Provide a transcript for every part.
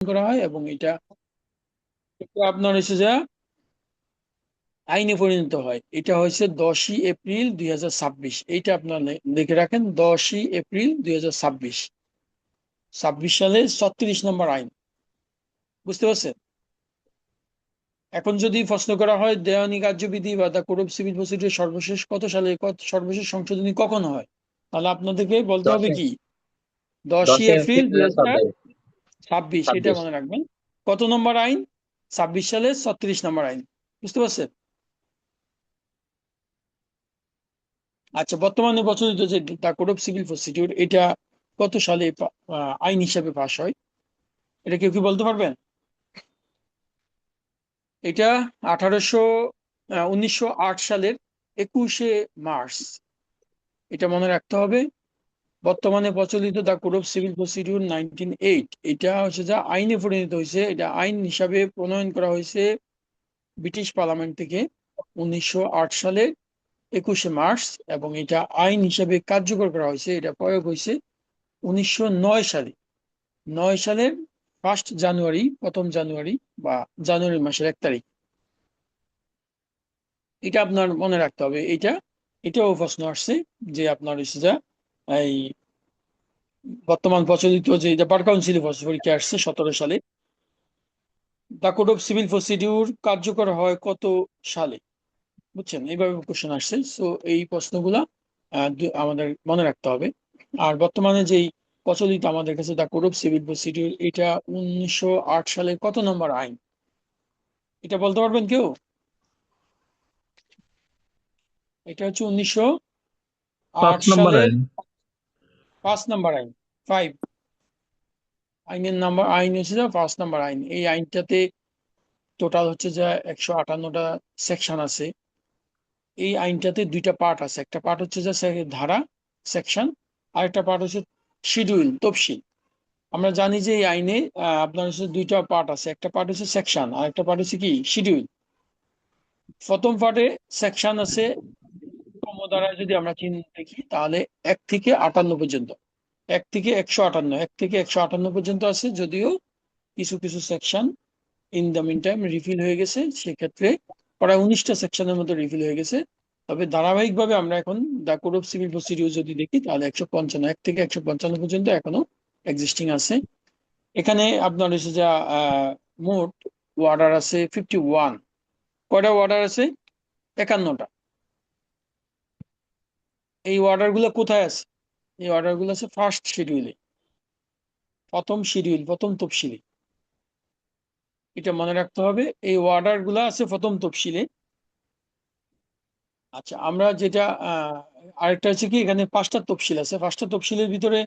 করা হয় এবং এটা আপনার হচ্ছে যা আইনে পরিণত হয়। এটা হয়েছে 10ই এপ্রিল 2026। এইটা আপনার লিখে রাখেন, 10ই এপ্রিল 2026, 26 সালে 36 নম্বর আইন। বুঝতে পারছেন? এখন যদি প্রশ্ন করা হয় দেওয়ানি কার্যবিধি বা the code of civil procedure সর্বশেষ কত সালে সর্বশেষ সংশোধনী কখন হয়, তাহলে আপনাদেরকে বলতে হবে দশে কি 10ই দশে এপ্রিল এপ্রিল দুই 2027। হাজার ছাব্বিশ এটা 26। মনে রাখবেন। কত নম্বর আইন? 26 সালে 36 নম্বর আইন। বুঝতে পারছেন? আচ্ছা, বর্তমানে প্রচলিত যে the code of civil procedure, এটা কত সালে আইন হিসাবে পাশ হয়? এটা কেউ কি বলতে পারবেন? এটা 1908 সালের 21শে মার্চ। এটা মনে রাখতে হবে। বর্তমানে প্রচলিত the code of civil procedure 1908, এটা হচ্ছে যা আইনে পরিণত হয়েছে। এটা আইন হিসাবে প্রণয়ন করা হয়েছে ব্রিটিশ পার্লামেন্ট থেকে 1908 সালের 21শে মার্চ, এবং এটা আইন হিসাবে কার্যকর করা হয়েছে, এটা প্রয়োগ হয়েছে 1909 সালে। 9 সালের 1 জানুয়ারি, 1ম জানুয়ারি বা জানুয়ারি মাসের 1 তারিখ। এটা আপনার মনে রাখতে হবে। এটাও প্রশ্ন আসছে যে আপনার হচ্ছে যা এই বর্তমান প্রচলিত যে এটা বার কাউন্সিলে পরীক্ষা আসছে 2017 সালে, the code of civil procedure কার্যকর হয় কত সালে? বুঝছেন, এইভাবে কোশ্চেন আসছে। সো এই প্রশ্নগুলা আমাদের মনে রাখতে হবে। আর বর্তমানে যেই প্রচলিত আমাদের কাছে the code of civil procedure, এটা 1908 সালের কত নম্বর আইন? এটা বলতে পারবেন কেউ? এটা হচ্ছে 1908 5 নম্বর সালের আইন। 5 নম্বর আইন। 5, আইনের নাম্বার, আইন হচ্ছে যে 5 নম্বর আইন। এই আইনটাতে টোটাল হচ্ছে যে 158টা সেকশন আছে। এই আইনটাতে দুইটা পার্ট আছে, একটা পার্ট হচ্ছে যে ধারা, সেকশন, আর একটা পার্ট হচ্ছে শিডিউল, তফসিল। আমরা জানি যে এই আইনে আপনার হচ্ছে দুইটা পার্ট আছে, একটা পার্ট হচ্ছে সেকশন আর একটা পার্ট হচ্ছে কি শিডিউল। প্রথম পার্টে সেকশন আছে, দ্বারা যদি আমরা চিহ্ন দেখি তাহলে 1 থেকে 58 পর্যন্ত, 1 থেকে 158 পর্যন্ত আছে। যদিও কিছু কিছু section in the meantime repeal হয়ে গেছে, সেক্ষেত্রে প্রায় 19টা সেকশনের মতো রিফিল হয়ে গেছে। তবে ধারাবাহিকভাবে আমরা এখন the code of civil procedure যদি দেখি তাহলে 155, 1 থেকে 155 পর্যন্ত এখনো এক্সিস্টিং আছে। এখানে আপনার হচ্ছে যা মোট ওয়ার্ডার আছে 51। কয়টা ওয়ার্ডার আছে? 51টা। এই ওয়ার্ডার গুলো কোথায় আছে? এই অর্ডার গুলো আছে ফার্স্ট শিডিউলে, প্রথম শিডিউল, প্রথম তফসিলে। এটা মনে রাখতে হবে, এই অর্ডার গুলো আছে প্রথম তফসিলে। আচ্ছা, আমরা যেটা আরেকটা হচ্ছে কি, এখানে 5টা তফসিল আছে। 5টা তফসিলের ভিতরে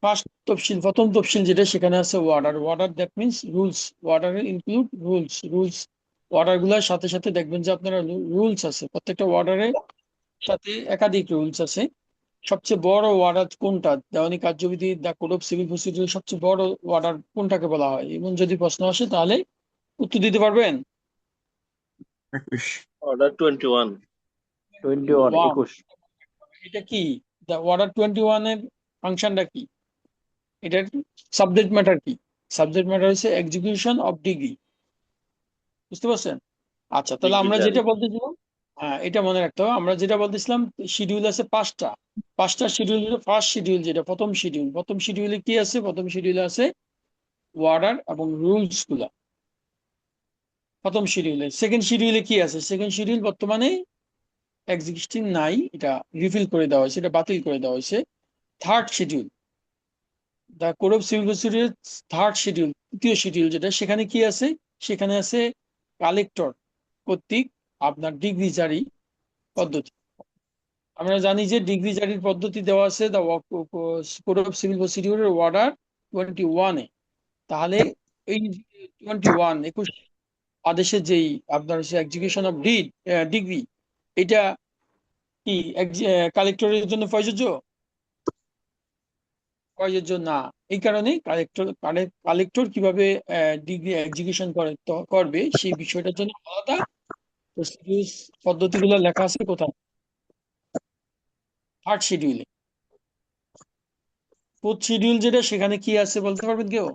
ফার্স্ট তফসিল, প্রথম তফসিল যেটা, সেখানে আছে order. Order that means rules. Order include rules. Order গুলার সাথে সাথে দেখবেন যে আপনারা রুলস আছে, প্রত্যেকটা ওয়ার্ডারের সাথে একাধিক রুলস আছে। সবচেয়ে বড় ওয়ার্ডার কোনটা? দেওয়ানি কার্যবিধি the code of civil procedure সবচেয়ে বড় ওয়ার্ডার কোনটাকে বলা হয়? এমন যদি প্রশ্ন আসে তাহলে উত্তর দিতে পারবেন? 21। অর্ডার 21। 21, ওয়ান। 21। এটা কি? দ্য অর্ডার 21 এর ফাংশনটা কি? এটার সাবজেক্ট ম্যাটার কি? সাবজেক্ট ম্যাটার হচ্ছে এক্সিকিউশন অফ ডিগ্রি। বুঝতে পারছেন? আচ্ছা, তাহলে ডিগ্রি আমরা জারি। যেটা বলতেছিলাম, হ্যাঁ এটা মনে রাখতে হবে। আমরা যেটা বলতেছিলাম শিডিউল আছে 5টা। 5টা শিডিউল, ফার্স্ট শিডিউল যেটা প্রথম শিডিউল, প্রথম শিডিউলে কি আছে? প্রথম শিডিউলে আছে ওয়ার্ডার এবং রুলস গুলা প্রথম শিডিউলে। সেকেন্ড শিডিউলে কি আছে? সেকেন্ড শিডিউল বর্তমানে এক্সিস্টিং নাই, এটা রিফিল করে দেওয়া হয়েছে, এটা বাতিল করে দেওয়া হয়েছে। Third schedule, the code of civil procedure third schedule, তৃতীয় শিডিউল যেটা, সেখানে কি আছে? সেখানে আছে কালেক্টর কর্তৃক আপনার ডিগ্রি জারি পদ্ধতি। আমরা জানি যে ডিগ্রি জারির পদ্ধতি দেওয়া আছে দ্য কোড অফ সিভিল প্রসিডিউরের অর্ডার 21-এ। তাহলে এই 21 আদেশের যেই আপনার এক্সিকিউশন অফ ডিগ্রি, এটা কি কালেক্টরের জন্য প্রযোজ্য? প্রযোজ্য না। এই কারণে কালেক্টর কিভাবে ডিগ্রি এক্সিকিউশন করবে সেই বিষয়টার জন্য আলাদা প্রসিডিউর পদ্ধতিগুলো লেখা আছে কোথায়? থার্ড শিডিউলে। ফোর্থ শিডিউল যেটা, সেখানে কি আছে বলতে পারবেন কেউ?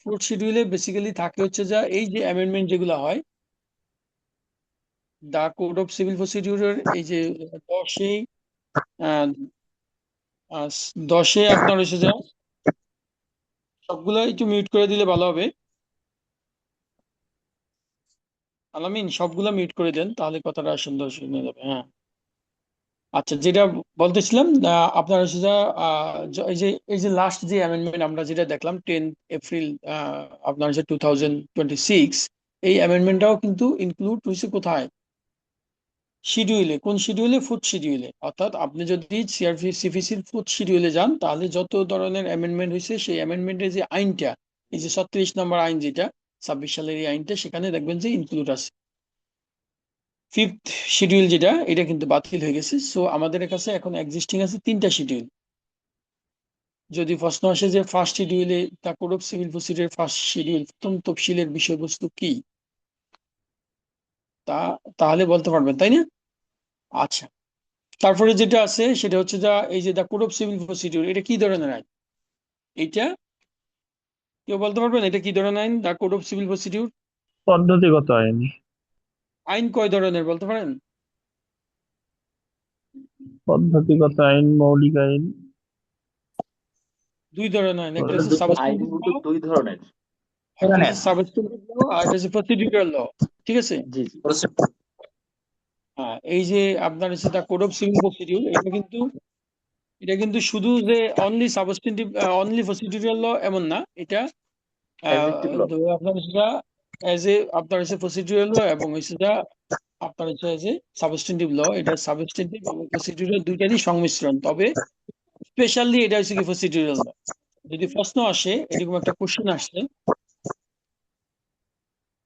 ফোর্থ শিডিউলে বেসিক্যালি থাকে হচ্ছে যা এই যে অ্যামেন্ডমেন্ট যেগুলো হয় দা কোড অফ সিভিল প্রসিডিউরের এই যে 10-এ আহ, আহ, 10-এ আপনার হচ্ছে যা সবগুলো একটু মিউট করে দিলে ভালো হবে। আলামিন সবগুলা মিউট করে দেন, তাহলে কথাটা সুন্দর শুনে যাবে। হ্যাঁ, আচ্ছা, যেটা বলতেছিলাম আপনার হচ্ছে যা এই যে লাস্ট যে অ্যামেন্ডমেন্ট আমরা যেটা দেখলাম 10 এপ্রিল আপনার হচ্ছে 2026, এই অ্যামেন্ডমেন্টটাও কিন্তু ইনক্লুড হয়েছে কোথায়? শিডিউলে। কোন শিডিউলে? ফুড শিডিউলে। অর্থাৎ আপনি যদি সিপিসির ফুড শিডিউলে যান, তাহলে যত ধরনের অ্যামেন্ডমেন্ট হয়েছে সেই অ্যামেন্ডমেন্টের যে আইনটা, এই যে 36 নম্বর আইন যেটা 26 সালের এই আইনটা, সেখানে দেখবেন যে ইনক্লুড আছে। ফিফথ শিডিউল যেটা, এটা কিন্তু বাতিল হয়ে গেছে। সো আমাদের কাছে এখন এক্সিস্টিং আছে 3টা শিডিউল। যদি প্রশ্ন আসে যে ফার্স্ট শিডিউলে the code of civil procedure first schedule প্রথম তফসিলের বিষয়বস্তু কি, তাহলে বলতে পারবেন, তাই না? আচ্ছা, তারপরে যেটা আছে সেটা হচ্ছে যা এই যে the code of civil procedure, এটা কি ধরনের আইন? এইটা কেউ বলতে পারবেন এটা কি ধরনের আইন? The code of civil procedure পদ্ধতিগত আইন। আইন কয় ধরনের বলতে পারেন? পদ্ধতিগত আইন, মৌলিক আইন। 2 ধরনের আইন, একটা ওটা হচ্ছে আইন সাবস্টেন্টিভ ল, কিন্তু দুই ধরনের। একটা হচ্ছে সাবস্টেন্টিভ ল, আর একটা হচ্ছে প্রসিডিউরাল ল। ঠিক আছে? জি জি। হ্যাঁ, এই যে আপনার হচ্ছে the code of civil procedure, এটা কিন্তু শুধু যে অনলি সাবস্টেন্টিভ অনলি প্রসিডিউরাল ল এমন না। এটা অ্যাডজেক্টিভ ল। আপনার সেটা এজ এ আপনার হচ্ছে প্রসিডিউরাল ল, এবং সেটা আপনার হচ্ছে এজ এ সাবস্টেন্টিভ ল। এটা সাবস্টেন্টিভ এবং প্রসিডিউরাল দুইটারই সংমিশ্রণ, তবে স্পেশালি এটা হচ্ছে কি প্রসিডিউরাল ল। যদি প্রশ্ন আসে, এরকম একটা কোশ্চেন আসছে,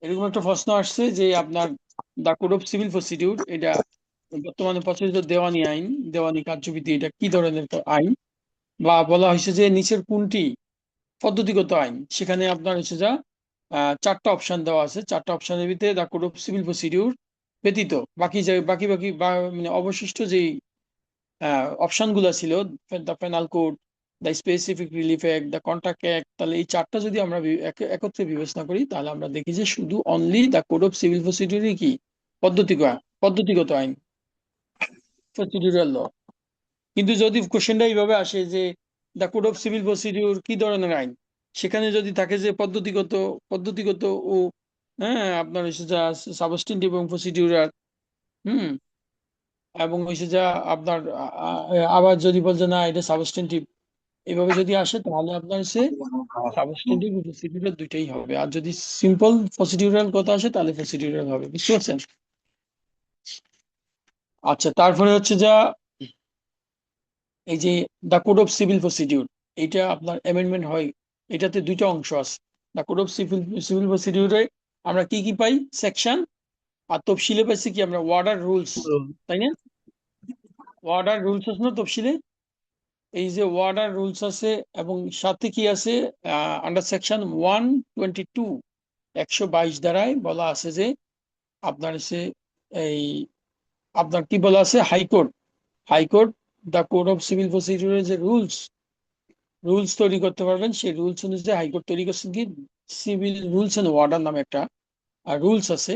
এরকম একটা প্রশ্ন আসছে যে আপনার the code of civil procedure, এটা বর্তমানে প্রচলিত দেওয়ানি আইন, দেওয়ানি কার্যবিধি, এটা কি ধরনের আইন? বা বলা হয়েছে যে নিচের কোনটি পদ্ধতিগত আইন? সেখানে আপনার হচ্ছে যা 4টা অপশন দেওয়া আছে। 4টা অপশনের ভিতরে the code of civil procedure ব্যতীত বাকি যে বাকি বাকি মানে অবশিষ্ট যেই অপশন গুলা ছিল, the penal code, the specific relief act, the contract act, তাহলে এই 4টা যদি আমরা একত্রে বিবেচনা করি, তাহলে আমরা দেখি যে শুধু only the code of civil প্রসিডিউরই কি পদ্ধতিগত আইন, প্রসিডিউরাল ল। কিন্তু যদি কোশ্চেনটা এইভাবে আসে যে the code of civil procedure কি ধরনের আইন, সেখানে যদি থাকে যে পদ্ধতিগত ও হ্যাঁ আপনার হচ্ছে যা সাবস্টেন্টিভ এবং প্রসিডিউরাল, হুম, এবং হচ্ছে যা আপনার আবার যদি বলছে না এটা সাবস্টেন্টিভ, এভাবে যদি আসে, তাহলে আপনার হচ্ছে সাবস্টেন্টিভ ও প্রসিডিউরাল দুইটাই হবে। আর যদি সিম্পল প্রসিডিউরাল কথা আসে, তাহলে প্রসিডিউরাল হবে। বুঝতে পারছেন? আচ্ছা, তারপরে হচ্ছে যা এই যে the code of civil procedure, এটা আপনার অ্যামেন্ডমেন্ট হয়। এটাতে 2টা অংশ আছে। দ্য কোড অফ সিভিল প্রসিডিউরে আমরা কি কি পাই? সেকশন। আর তফসিলে পাইছি কি আমরা? ওয়ার্ডার রুলস, তাই না? ওয়ার্ডার রুলস আছে না তফসিলে? এই যে ওয়ার্ডার রুলস আছে, এবং সাথে কি আছে? আন্ডার সেকশন 122, 122 ধারায় বলা আছে যে আপনার হচ্ছে এই আপনার কি বলা আছে? High court the code of civil প্রসিডিউরের যে রুলস তৈরি করতে পারবেন, সেই রুলস অনুযায়ী হাইকোর্ট তৈরি করছেন কি সিভিল রুলস এন্ড ওয়ার্ডার নামে একটা রুলস আছে,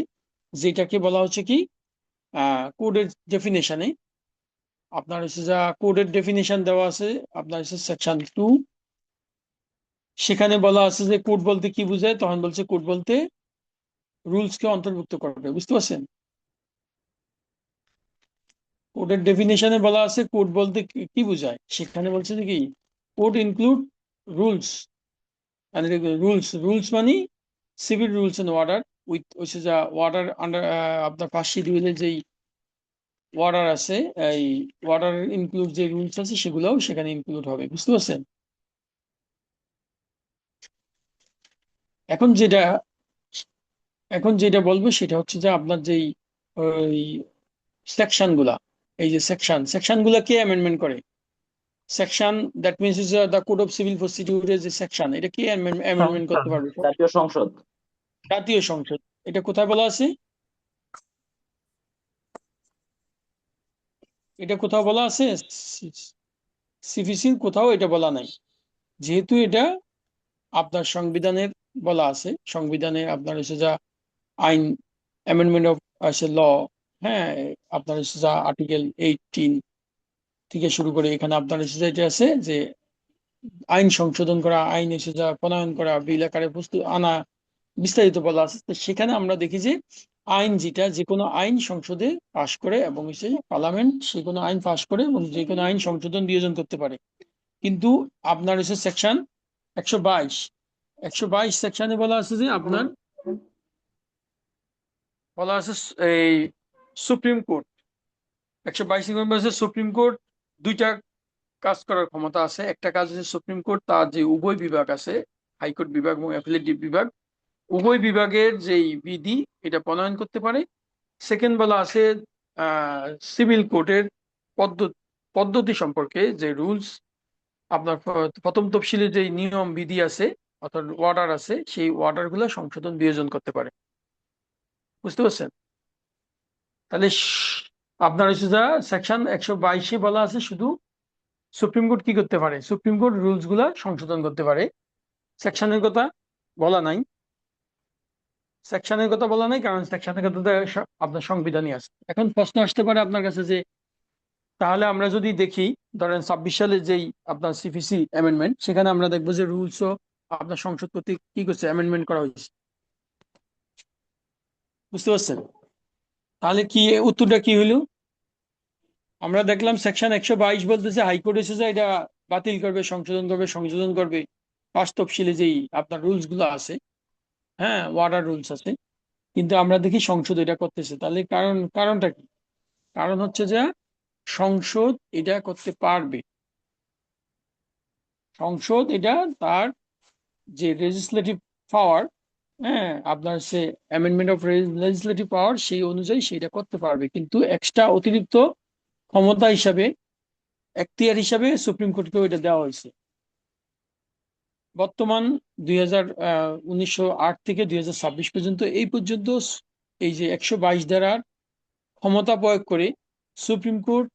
যেটাকে বলা হচ্ছে কি কোডের ডেফিনেশনে। আপনার হচ্ছে যা কোডের ডেফিনেশন দেওয়া আছে আপনার হচ্ছে সেকশন 2। সেখানে বলা আছে যে কোড বলতে কি বোঝায়, তখন বলছে কোড বলতে রুলস কে অন্তর্ভুক্ত করবে। বুঝতে পারছেন? কোডের ডেফিনেশনে বলা আছে কোড বলতে কি বোঝায়, সেখানে বলছে যে কি কোড ইনক্লুড রুলস, রুলস মানে civil rules and order with হচ্ছে যা ওয়ার্ডার আন্ডার আপনার ফার্স্ট শিডিউলে যেই ওয়ার্ডার আছে, এই ওয়ার্ডার ইনক্লুড যে রুলস আছে সেগুলোও সেখানে ইনক্লুড হবে। বুঝতে পারছেন? এখন যেটা এখন যেটা বলবো সেটা হচ্ছে যে আপনার যেই ওই সেকশন গুলা, এই যে সেকশন গুলা কে অ্যামেন্ডমেন্ট করে? Section, that means is the code of civil প্রসিডিউরের যে সেকশন, এটা কে অ্যামেন্ডমেন্ট করতে পারবে? জাতীয় সংসদ। জাতীয় সংসদ। এটা কোথায় বলা আছে? এটা কোথাও বলা আছে? সিভিসির কোথাও এটা বলা নাই, যেহেতু এটা আপনার সংবিধানের বলা আছে সংবিধানে, আপনার হচ্ছে যা আইন অ্যামেন্ডমেন্ট অফ আছে ল, হ্যাঁ, আপনার হচ্ছে যা আর্টিকেল 18 থেকে শুরু করে এখানে আপনার হচ্ছে যে এটা আছে যে আইন সংশোধন করা, আইন এসে যা প্রণয়ন করা, বিল আকারে প্রস্তুত আনা, বিস্তারিত বলা আছে। তো সেখানে আমরা দেখি যে আইন যেটা, যে কোনো আইন সংসদে পাশ করে এবং সে পার্লামেন্ট সে কোনো আইন পাশ করে এবং যে কোনো আইন সংশোধন বিয়োজন করতে পারে। কিন্তু আপনার হচ্ছে সেকশন 122, 122 সেকশনে বলা আছে যে আপনার বলা আছে এই সুপ্রিম কোর্ট, 122 বলা আছে সুপ্রিম কোর্ট দুইটা কাজ করার ক্ষমতা আছে। একটা কাজ হচ্ছে সুপ্রিম কোর্ট তার যে উভয় বিভাগ আছে, হাইকোর্ট বিভাগ এবং অ্যাপিলেটিভ বিভাগ, উভয় বিভাগের যেই বিধি এটা প্রণয়ন করতে পারে। সেকেন্ড বলা আছে সিভিল কোর্টের পদ্ধতি সম্পর্কে যে রুলস, আপনার প্রথম তফসিলে যে নিয়ম বিধি আছে অর্থাৎ ওয়ার্ডার আছে, সেই ওয়ার্ডার গুলো সংশোধন বিয়োজন করতে পারে। বুঝতে পারছেন? তাহলে আপনার হচ্ছে যা সেকশন 122 বলা আছে শুধু সুপ্রিম কোর্ট কি করতে পারে, সুপ্রিম কোর্ট রুলস গুলা সংশোধন করতে পারে। সেকশনের কথা বলা নাই, সেকশনের কথা বলা নাই, কারণ সেকশনের কথা তো আপনার সংবিধানই আছে। এখন প্রশ্ন আসতে পারে আপনার কাছে যে তাহলে আমরা যদি দেখি, ধরেন 26 সালে যেই আপনার সিপিসি অ্যামেন্ডমেন্ট, সেখানে আমরা দেখবো যে রুলসও আপনার সংসদ কর্তৃক কি করছে, অ্যামেন্ডমেন্ট করা হয়েছে। বুঝতে পারছেন? তাহলে কি উত্তরটা কি হইলো? আমরা দেখলাম সেকশন 122 বলতেছে হাইকোর্ট এসে এটা বাতিল করবে, সংশোধন করবে পাঁচ তফসিলে যেই আপনার রুলস গুলো আছে, হ্যাঁ, ওয়ার্ডার রুলস আছে। কিন্তু আমরা দেখি সংসদ এটা করতেছে। তাহলে কারণটা কি? কারণ হচ্ছে যে সংসদ এটা করতে পারবে। সংসদ এটা তার যে লেজিসলেটিভ পাওয়ার, হ্যাঁ, আপনার সে অ্যামেন্ডমেন্ট অফ লেজিসলেটিভ পাওয়ার, সেই অনুযায়ী সেটা করতে পারবে। কিন্তু এক্সট্রা অতিরিক্ত ক্ষমতা হিসাবে, এখতিয়ার হিসাবে সুপ্রিম কোর্টকে এটা দেওয়া হয়েছে। বর্তমান 1908 থেকে 2026 পর্যন্ত, এই পর্যন্ত এই যে 122 ধারার ক্ষমতা প্রয়োগ করে সুপ্রিম কোর্ট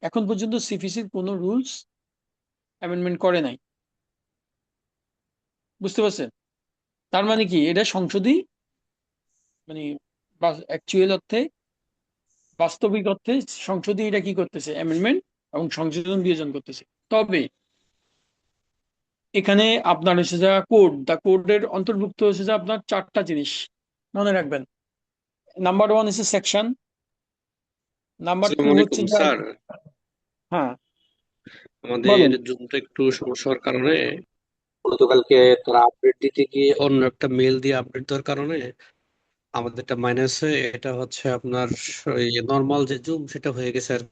এখন পর্যন্ত সিপিসির কোনো রুলস অ্যামেন্ডমেন্ট করে নাই। বুঝতে পারছেন? তার মানে কি, এটা সংসদই মানে অ্যাকচুয়াল অর্থে, বাস্তবিক অর্থে সংসদই এটা কি করতেছে, অ্যামেন্ডমেন্ট এবং সংশোধন বিয়োজন করতেছে। তবে এখানে আপনার হচ্ছে যা কোড, দা কোডের অন্তর্ভুক্ত হচ্ছে যে আপনার চারটা জিনিস মনে রাখবেন। নাম্বার ওয়ান হচ্ছে সেকশন, নাম্বার টু আসসালামু হচ্ছে আলাইকুম যে, স্যার। হ্যাঁ আমাদের বলেন। জুমটা একটু সমস্যা হওয়ার কারণে গতকালকে তারা আপডেট দিতে গিয়ে অন্য একটা মেল দিয়ে আপডেট দেওয়ার কারণে আমাদেরটা মাইনাস হয়ে এটা হচ্ছে আপনার নর্মাল যে জুম সেটা হয়ে গেছে আর